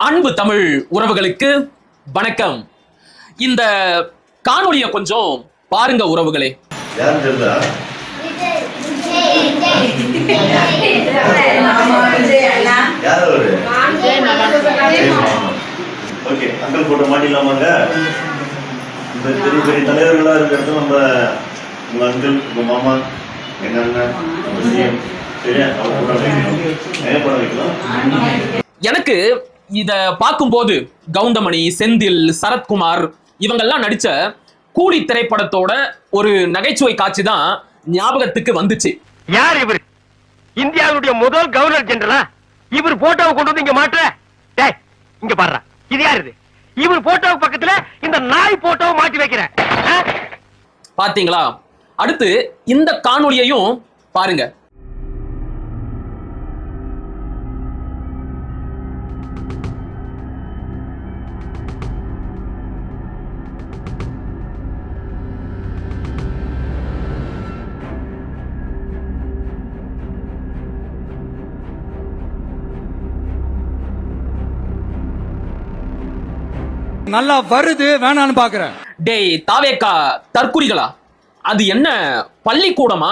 அன்பு தமிழ் உறவுகளுக்கு வணக்கம். இந்த காணொளியை கொஞ்சம் பாருங்க உறவுகளே. பெரிய பெரிய தலைவர்களா இருக்கிறது நம்ம உங்க அங்கிள், உங்க மாமா, எங்க அண்ணன், சிஎம். எனக்கு இத பார்க்கும்போது கவுண்டமணி, செந்தில், சரத்குமார் இவங்கெல்லாம் நடிச்ச கூலி திரைப்படத்தோட ஒரு நகைச்சுவை காட்சி தான் ஞாபகத்துக்கு வந்துச்சு. யார் இவர்? இந்தியாவுடைய முதல் கவர்னர் ஜெனரலா? இவர் போட்டோவை கொண்டு வந்து இங்க மாற்ற. டேய், இங்க பாருடா, இது யார் இது? இவர் போட்டோவுக்கு பக்கத்துல இந்த நாய் போட்டோவை மாட்டி வைக்கிறேன். பாத்தீங்களா? அடுத்து இந்த காணொளியையும் பாருங்க. நல்லா வருது, வேணான்னு பாக்குறேன். டேய் தாவேக்கா தற்குறிகளா, அது என்ன பள்ளிக்கூடமா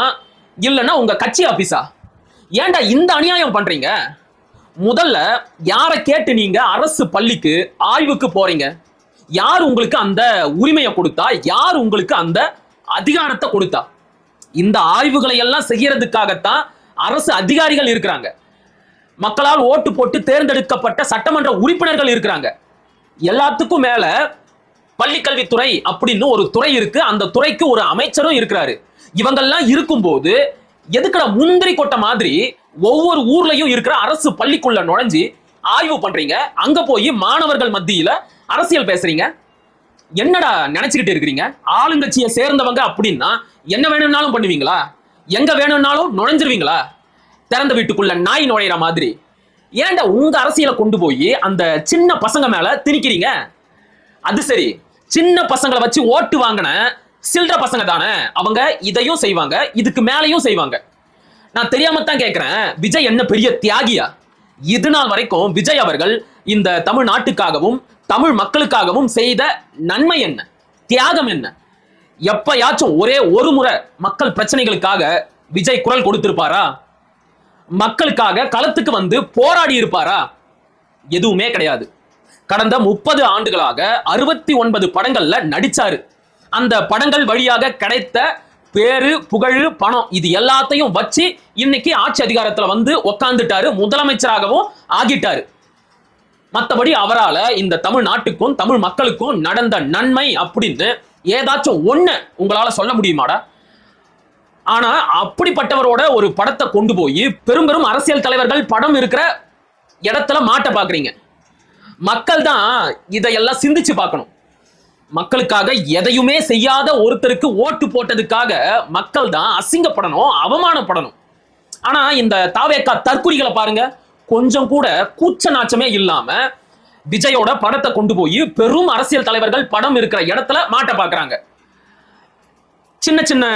இல்லைன்னா உங்க கட்சி ஆபீஸா? ஏன்டா இந்த அநியாயம் பண்றீங்க? முதல்ல யாரை கேட்டு நீங்க அரசு பள்ளிக்கு ஆய்வுக்கு போறீங்க? யார் உங்களுக்கு அந்த உரிமையை கொடுத்தா? யார் உங்களுக்கு அந்த அதிகாரத்தை கொடுத்தா? இந்த ஆய்வுகளை எல்லாம் செய்யறதுக்காகத்தான் அரசு அதிகாரிகள் இருக்கிறாங்க. மக்களால் ஓட்டு போட்டு தேர்ந்தெடுக்கப்பட்ட சட்டமன்ற உறுப்பினர்கள் இருக்கிறாங்க. எல்லாத்துக்கும் மேல பள்ளிக்கல்வித்துறை அப்படின்னு ஒரு துறை இருக்கு. அந்த துறைக்கு ஒரு அமைச்சரும் இருக்கிறாரு. இவங்கெல்லாம் இருக்கும்போது எதுக்குடா முந்திரி கொட்ட மாதிரி ஒவ்வொரு ஊர்லயும் இருக்கிற அரசு பள்ளிக்குள்ள நுழைஞ்சு ஆய்வு பண்றீங்க? அங்க போய் மாணவர்கள் மத்தியில அரசியல் பேசுறீங்க. என்னடா நினைச்சுக்கிட்டு இருக்கிறீங்க? ஆளுங்கட்சியை சேர்ந்தவங்க அப்படின்னா என்ன வேணும்னாலும் பண்ணுவீங்களா? எங்க வேணும்னாலும் நுழைஞ்சிருவீங்களா? திறந்த வீட்டுக்குள்ள நாய் நுழையிற மாதிரி. ஏன்டா உங்க அரசியலை கொண்டு போய் அந்த சின்ன பசங்க மேல திணிக்கிறீங்க? அது சரி, சின்ன பசங்களை வச்சு ஓட்டு வாங்கின சில்ற பசங்க தானே அவங்க. இதையும் செய்வாங்க, இதுக்கு மேலையும் செய்வாங்க. நான் தெரியாமத்தான் கேட்கிறேன், விஜய் என்ன பெரிய தியாகியா? இது நாள் வரைக்கும் விஜய் அவர்கள் இந்த தமிழ்நாட்டுக்காகவும் தமிழ் மக்களுக்காகவும் செய்த நன்மை என்ன, தியாகம் என்ன? எப்பயாச்சும் ஒரே ஒரு முறை மக்கள் பிரச்சனைகளுக்காக விஜய் குரல் கொடுத்திருப்பாரா? மக்களுக்காக களத்துக்கு வந்து போராடி இருப்பாரா? எதுவுமே கிடையாது. கடந்த 30 ஆண்டுகளாக 69 படங்கள்ல நடிச்சாரு. அந்த படங்கள் வழியாக கிடைத்த பேரு, புகழ், பணம் இது எல்லாத்தையும் வச்சு இன்னைக்கு ஆட்சி அதிகாரத்துல வந்து உட்கார்ந்துட்டாரு, முதலமைச்சராகவும் ஆகிட்டாரு. மற்றபடி அவரால இந்த தமிழ்நாட்டுக்கும் தமிழ் மக்களுக்கும் நடந்த நன்மை அப்படின்னு ஏதாச்சும் ஒண்ணு உங்களால சொல்ல முடியுமாடா? ஆனா அப்படிப்பட்டவரோட ஒரு படத்தை கொண்டு போய் பெரும் பெரும் அரசியல் தலைவர்கள் படம் இருக்கிற இடத்துல மாட்ட பாக்குறீங்க. மக்கள் தான் இதையெல்லாம் சிந்திச்சு பார்க்கணும். மக்களுக்காக எதையுமே செய்யாத ஒருத்தருக்கு ஓட்டு போட்டதுக்காக மக்கள் தான் அசிங்கப்படணும், அவமானப்படணும். ஆனா இந்த தாவேக்கா தற்குறிகளை பாருங்க, கொஞ்சம் கூட கூச்ச நாச்சமே இல்லாம விஜயோட படத்தை கொண்டு போய் பெரும் அரசியல் தலைவர்கள் படம் இருக்கிற இடத்துல மாட்ட பாக்குறாங்க. சின்ன சின்ன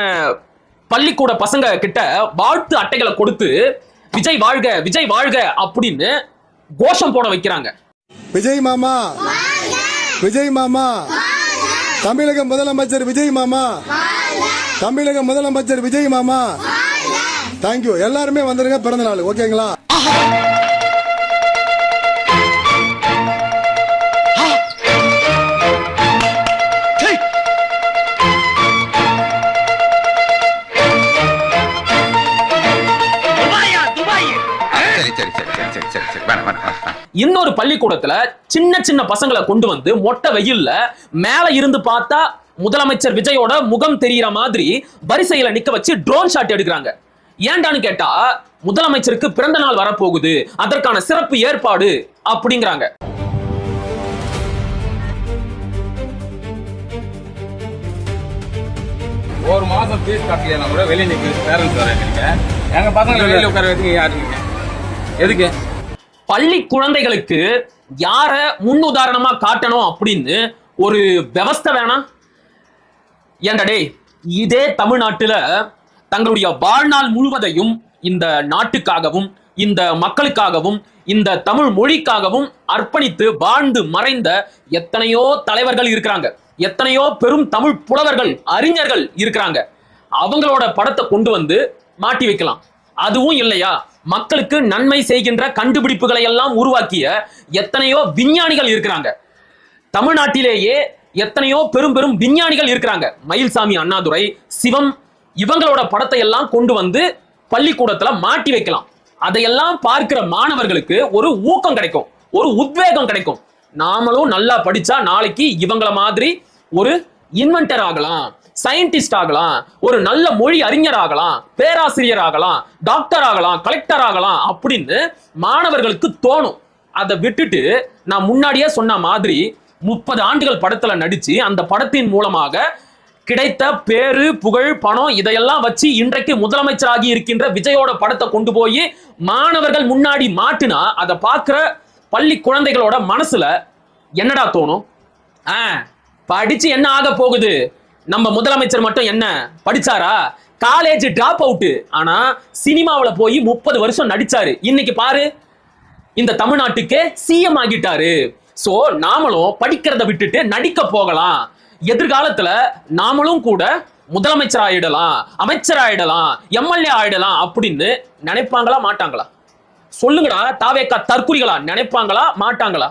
பள்ளிக்கூட பசங்க கிட்ட வாழ்த்து அட்டைகளை கொடுத்து விஜய் வாழ்க, விஜய் வாழ்க அப்படின்னு கோஷம் போட வைக்கிறாங்க. விஜய் மாமா, விஜய் மாமா, தமிழக முதலமைச்சர் விஜய் மாமா, தமிழக முதலமைச்சர் விஜய் மாமா. தேங்க்யூ. எல்லாருமே வந்துருங்க, பிறந்த நாள். ஓகேங்களா? இன்னொரு பள்ளிக்கூடத்துல சின்ன சின்ன பசங்களை கொண்டு வந்து மொட்டை வெயில்ல மேல இருந்து பார்த்தா முதலமைச்சர் விஜயோட முகம் தெரியற மாதிரி வரிசையில நிக்க வச்சு ட்ரோன் ஷாட் எடுக்கிறாங்க. ஏன்டான்னு கேட்டா முதலமைச்சருக்கு பிறந்த நாள் வரப்போகுது, அதற்கான சிறப்பு ஏற்பாடு அப்படிங்கிறாங்க. ஒரு மாசம் ஃபீஸ் கட்டலையா கூட வெளியே நிற்க பேரண்ட்ஸ் வரீங்க. எங்க பசங்களை வெளியே உட்கார வச்சுங்க. யாருங்க எதுக்கு? பள்ளி குழந்தைகளுக்கு யார முன்னுதாரணமா காட்டணும் அப்படின்னு ஒரு விவஸ்தை வேணாம்? ஏண்டா டேய், இதே தமிழ்நாட்டுல தங்களுடைய வாழ்நாள் முழுவதையும் இந்த நாட்டுக்காகவும் இந்த மக்களுக்காகவும் இந்த தமிழ் மொழிக்காகவும் அர்ப்பணித்து வாழ்ந்து மறைந்த எத்தனையோ தலைவர்கள் இருக்கிறாங்க, எத்தனையோ பெரும் தமிழ் புலவர்கள் அறிஞர்கள் இருக்கிறாங்க. அவங்களோட படத்தை கொண்டு வந்து மாட்டி வைக்கலாம். அதுவும் இல்லையா, மக்களுக்கு நன்மை செய்கின்ற கண்டுபிடிப்புகளை எல்லாம் உருவாக்கிய எத்தனையோ விஞ்ஞானிகள் இருக்கிறாங்க. தமிழ்நாட்டிலேயே எத்தனையோ பெரும் பெரும் விஞ்ஞானிகள் இருக்கிறாங்க. மயில்சாமி அண்ணாதுரை, சிவம், இவங்களோட படத்தை எல்லாம் கொண்டு வந்து பள்ளிக்கூடத்துல மாட்டி வைக்கலாம். அதையெல்லாம் பார்க்கிற மாணவர்களுக்கு ஒரு ஊக்கம் கிடைக்கும், ஒரு உத்வேகம் கிடைக்கும். நாமளும் நல்லா படிச்சா நாளைக்கு இவங்கள மாதிரி ஒரு இன்வென்டர் ஆகலாம், சயின்டிஸ்ட் ஆகலாம், ஒரு நல்ல மொழி அறிஞர் ஆகலாம், பேராசிரியர் ஆகலாம், டாக்டர் ஆகலாம், கலெக்டர் ஆகலாம் அப்படின்னு மாணவர்களுக்கு தோணும். அதை விட்டுட்டு நான் முன்னாடியே சொன்ன மாதிரி 30 ஆண்டுகள் படத்துல நடிச்சு அந்த படத்தின் மூலமாக கிடைத்த பேரு, புகழ், பணம் இதையெல்லாம் வச்சு இன்றைக்கு முதலமைச்சராகி இருக்கின்ற விஜயோட படத்தை கொண்டு போய் மாணவர்கள் முன்னாடி மாட்டினா அதை பார்க்கிற பள்ளி குழந்தைகளோட மனசுல என்னடா தோணும்? படிச்சு என்ன ஆக போகுது? நம்ம முதலமைச்சர் மட்டும் என்ன படிச்சாரா? College drop out. ஆனா சினிமாவுல போய் 30 வருஷம் நடிச்சாரு. இன்னைக்கு பாரு, இந்த தமிழ்நாட்டுக்கு சிஎம் ஆகிட்டாரு. சோ நாமளும் படிக்கிறத விட்டுட்டு நடிக்க போகலாம். எதிர்காலத்துல நாமளும் கூட முதலமைச்சர் ஆயிடலாம், அமைச்சர் ஆயிடலாம், எம்எல்ஏ ஆயிடலாம் அப்படின்னு நினைப்பாங்களா மாட்டாங்களா? சொல்லுங்கடா தாவேக்கா தற்குறிகளா, நினைப்பாங்களா மாட்டாங்களா?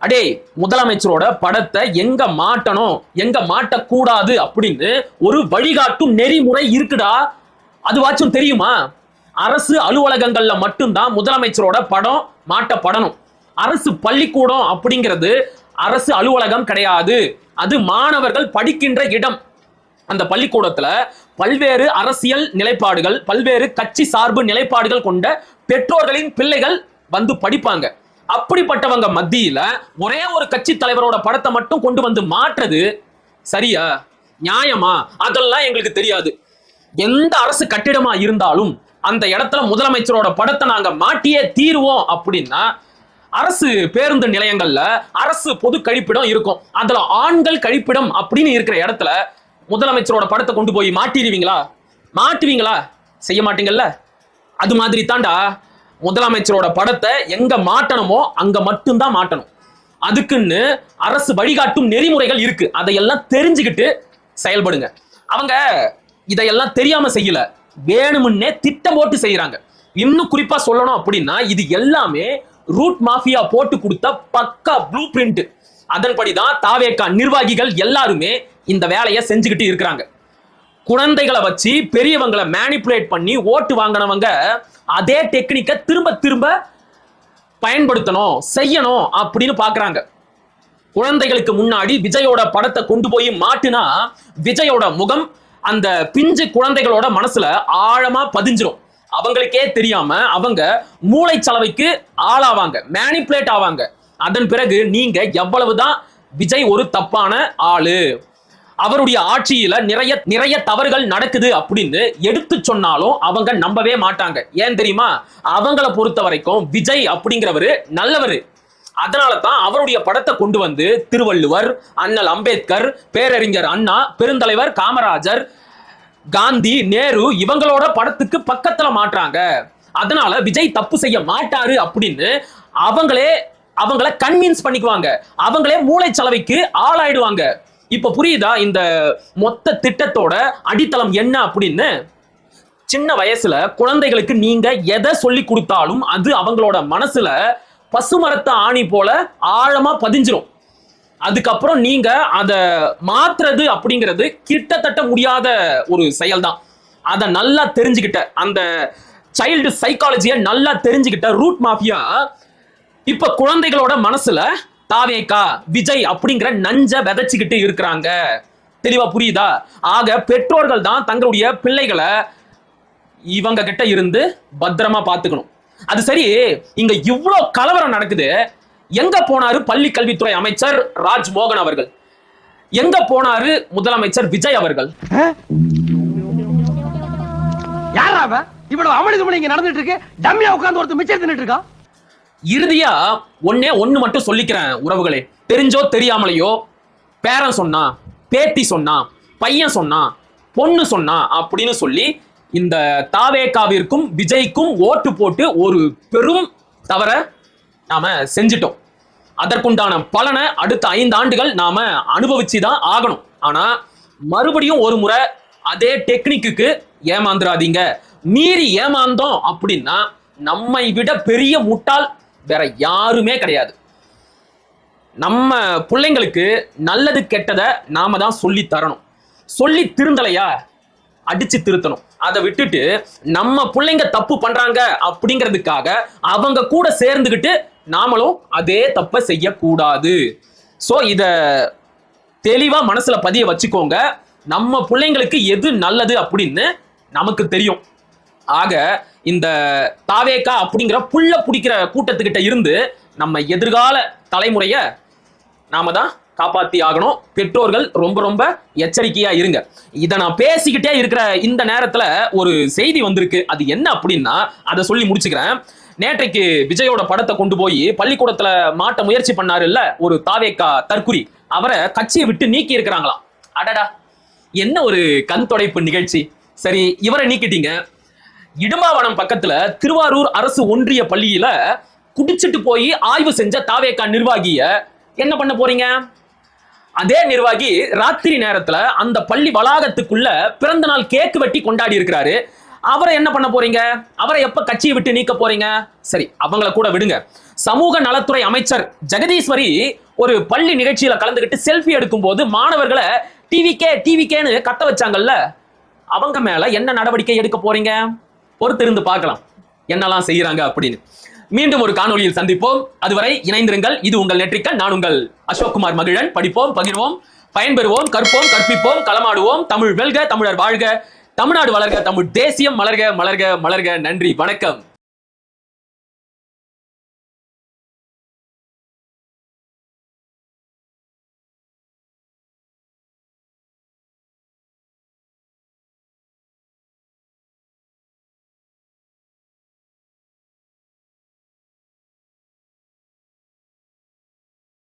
அடே, முதலமைச்சரோட படத்தை எங்க மாட்டணும், எங்க மாட்டக்கூடாது அப்படின்னு ஒரு வழிகாட்டும் நெறிமுறை இருக்குடா. அதுவாச்சும் தெரியுமா? அரசு அலுவலகங்கள்ல மட்டும்தான் முதலமைச்சரோட படம் மாட்டப்படணும். அரசு பள்ளிக்கூடம் அப்படிங்கிறது அரசு அலுவலகம் கிடையாது, அது மாணவர்கள் படிக்கின்ற இடம். அந்த பள்ளிக்கூடத்துல பல்வேறு அரசியல் நிலைப்பாடுகள், பல்வேறு கட்சி சார்பு நிலைப்பாடுகள் கொண்ட பெற்றோர்களின் பிள்ளைகள் வந்து படிப்பாங்க. அப்படிப்பட்டவங்க மத்தியில ஒரே ஒரு கட்சி தலைவரோட படத்தை மட்டும் கொண்டு வந்து மாற்றுறது சரியா, நியாயமா? அதெல்லாம் எங்களுக்கு தெரியாது. எந்த அரசு கட்டிடமா இருந்தாலும் அந்த இடத்துல முதலமைச்சரோட படத்தை நாங்க மாட்டியே தீருவோம் அப்படின்னா, அரசு பேருந்து நிலையங்கள்ல அரசு பொது கழிப்பிடம் இருக்கும், அதுல ஆண்கள் கழிப்பிடம் அப்படின்னு இருக்கிற இடத்துல முதலமைச்சரோட படத்தை கொண்டு போய் மாட்டிடுவீங்களா? மாட்டுவீங்களா? செய்ய மாட்டீங்கல்ல. அது மாதிரி தாண்டா முதலமைச்சரோட படத்தை எங்க மாட்டணுமோ அங்க மட்டும்தான் மாட்டணும். அதுக்குன்னு அரசு வழிகாட்டும் நெறிமுறைகள் இருக்கு, அதையெல்லாம் தெரிஞ்சுக்கிட்டு செயல்படுங்க. அவங்க இதையெல்லாம் தெரியாம செய்யல, வேணுமுன்னே திட்டம் போட்டு செய்யறாங்க. இன்னும் குறிப்பா சொல்லணும் அப்படின்னா, இது எல்லாமே ரூட் மாஃபியா போட்டு கொடுத்த பக்கா ப்ளூ பிரிண்ட். அதன்படிதான் தாவேகா நிர்வாகிகள் எல்லாருமே இந்த வேலையை செஞ்சுக்கிட்டு இருக்கிறாங்க. குழந்தைகளை வச்சு பெரியவங்களை மேனிபுலேட் பண்ணி ஓட்டு வாங்கினவங்க அதே டெக்னிக்கை திரும்ப திரும்ப பயன்படுத்தணும், செய்யணும் அப்படின்னு பாக்குறாங்க. குழந்தைகளுக்கு முன்னாடி விஜயோட படத்தை கொண்டு போய் மாட்டினா விஜயோட முகம் அந்த பிஞ்சு குழந்தைகளோட மனசுல ஆழமா பதிஞ்சிரும். அவங்களுக்கே தெரியாம அவங்க மூளைச்சலவைக்கு ஆளாவாங்க, மேனிபுலேட் ஆவாங்க. அதன் பிறகு நீங்க எவ்வளவுதான் விஜய் ஒரு தப்பான ஆளு, அவருடைய ஆட்சியில நிறைய தவறுகள் நடக்குது அப்படின்னு எடுத்து சொன்னாலும் அவங்க நம்பவே மாட்டாங்க. ஏன் தெரியுமா? அவங்கள பொறுத்த வரைக்கும் விஜய் அப்படிங்கிறவரு நல்லவரு. அதனால தான் அவருடைய படத்தை கொண்டு வந்து திருவள்ளுவர், அண்ணல் அம்பேத்கர், பேரறிஞர் அண்ணா, பெருந்தலைவர் காமராஜர், காந்தி, நேரு இவங்களோட படத்துக்கு பக்கத்துல மாட்டாங்க. அதனால விஜய் தப்பு செய்ய மாட்டாரு அப்படின்னு அவங்கள கன்வின்ஸ் பண்ணிக்குவாங்க, அவங்களே மூளைச்சலவைக்கு ஆளாயிடுவாங்க. இப்ப புரியுதா இந்த மொத்த திட்டத்தோட அடித்தளம் என்ன அப்படின்னு? சின்ன வயசுல குழந்தைகளுக்கு நீங்க எதை சொல்லி கொடுத்தாலும் அது அவங்களோட மனசுல பசுமரத்த ஆணி போல ஆழமா பதிஞ்சிரும். அதுக்கப்புறம் நீங்க அதை மாத்துறது அப்படிங்கிறது கிட்டத்தட்ட முடியாத ஒரு செயல்தான். அதை நல்லா தெரிஞ்சுக்கிட்ட, அந்த சைல்டு சைக்காலஜியை நல்லா தெரிஞ்சுக்கிட்ட ரூட் மாஃபியா இப்ப குழந்தைகளோட மனசுல தாவேகா, விஜய் அப்படிங்கிற நஞ்ச விதைச்சுக்கிட்டு இருக்கிறாங்க. தெளிவா புரியுதா? ஆக பெற்றோர்கள் தான் தங்களுடைய பிள்ளைகளை இவங்க கிட்ட இருந்து பத்திரமா பாத்துக்கணும். அது சரி, இங்க இவ்வளவு கலவரம் நடக்குது, எங்க போனாரு பள்ளி கல்வித்துறை அமைச்சர் ராஜ்மோகன் அவர்கள்? எங்க போனாரு முதலமைச்சர் விஜய் அவர்கள்? யாரா அவன்? இவ்வளவு அமளி இங்க நடந்துட்டு இருக்கு, டம்மியா உட்கார்ந்து ஒருத்தர் மிச்சம் தின்னுட்டு இருக்கான். இறுதியா ஒண்ணு மட்டும் சொல்லிக்கிறேன் உறவுகளே, தெரிஞ்சோ தெரியாமலையோ பேரன் சொன்னா, பேத்தி சொன்னா, பையன் சொன்னா, பொண்ணு சொன்னா அப்படின்னு சொல்லி இந்த தாவேகாவிற்கும் விஜய்க்கும் ஓட்டு போட்டு ஒரு பெரும் தவற நாம செஞ்சிட்டோம். அதற்குண்டான பலனை அடுத்த 5 ஆண்டுகள் நாம அனுபவிச்சுதான் ஆகணும். ஆனா மறுபடியும் ஒரு முறை அதே டெக்னிக்கு ஏமாந்துராதீங்க. மீறி ஏமாந்தோம் அப்படின்னா நம்மை விட பெரிய முட்டாள் வேற யாருமே கிடையாது. நம்ம பிள்ளைங்களுக்கு நல்லது கெட்டதை நாம தான் சொல்லி தரணும். சொல்லி திருந்தலையா அடிச்சு திருத்தணும். அதை விட்டுட்டு நம்ம பிள்ளைங்க தப்பு பண்றாங்க அப்படிங்கிறதுக்காக அவங்க கூட சேர்ந்துக்கிட்டு நாமளும் அதே தப்பை செய்யக்கூடாது. ஸோ இத தெளிவா மனசுல பதிய வச்சுக்கோங்க. நம்ம பிள்ளைங்களுக்கு எது நல்லது அப்படின்னு நமக்கு தெரியும். ஆக இந்த தாவேகா அப்படிங்கிற புள்ள பிடிக்கிற கூட்டத்துக்கிட்ட இருந்து நம்ம எதிர்கால தலைமுறைய நாம தான் காப்பாத்தி ஆகணும். பெற்றோர்கள் ரொம்ப ரொம்ப எச்சரிக்கையா இருங்க. இதை நான் பேசிக்கிட்டே இருக்கிற இந்த நேரத்துல ஒரு செய்தி வந்திருக்கு. அது என்ன அப்படின்னா அதை சொல்லி முடிச்சுக்கிறேன். நேற்றைக்கு விஜயோட படத்தை கொண்டு போய் பள்ளிக்கூடத்துல மாட்ட முயற்சி பண்ணாரு இல்ல ஒரு தாவேகா தற்குறி, அவரை கட்சியை விட்டு நீக்கி இருக்கிறாங்களாம். அடடா, என்ன ஒரு கண் தொடைப்பு நிகழ்ச்சி. சரி, இவரை நீக்கிட்டீங்க. இடும்பாவனம் பக்கத்துல திருவாரூர் அரசு ஒன்றிய பள்ளியில குடிச்சிட்டு போய் ஆய்வு செஞ்ச தாவேகா நிர்வாகிய என்ன பண்ண போறீங்க? அதே நிர்வாகி ராத்திரி நேரத்துல அந்த பள்ளி வளாகத்துக்குள்ள பிறந்த நாள் கேக் வெட்டி கொண்டாடி இருக்கிறாரு. அவரை என்ன பண்ண போறீங்க? அவரை எப்ப கட்சியை விட்டு நீக்க போறீங்க? சரி, அவங்கள கூட விடுங்க. சமூக நலத்துறை அமைச்சர் ஜெகதீஸ்வரி ஒரு பள்ளி நிகழ்ச்சியில கலந்துகிட்டு செல்ஃபி எடுக்கும் போது மாணவர்களை டிவிகேன்னு கத்த வச்சாங்கல்ல, அவங்க மேல என்ன நடவடிக்கை எடுக்க போறீங்க? பொறுத்திருந்து பார்க்கலாம் என்னெல்லாம் செய்யறாங்க அப்படின்னு. மீண்டும் ஒரு காணொலியில் சந்திப்போம். அதுவரை இணைந்திருங்கள். இது உங்கள் நெற்றிக்கண். நான் உங்கள் அசோக்குமார் மகிழன். படிப்போம், பகிர்வோம், பயன்பெறுவோம், கற்போம், கற்பிப்போம், களமாடுவோம். தமிழ் வெல்க, தமிழர் வாழ்க, தமிழ்நாடு வளர்க, தமிழ் தேசியம் மலர்க, மலர்க, மலர்க. நன்றி, வணக்கம்.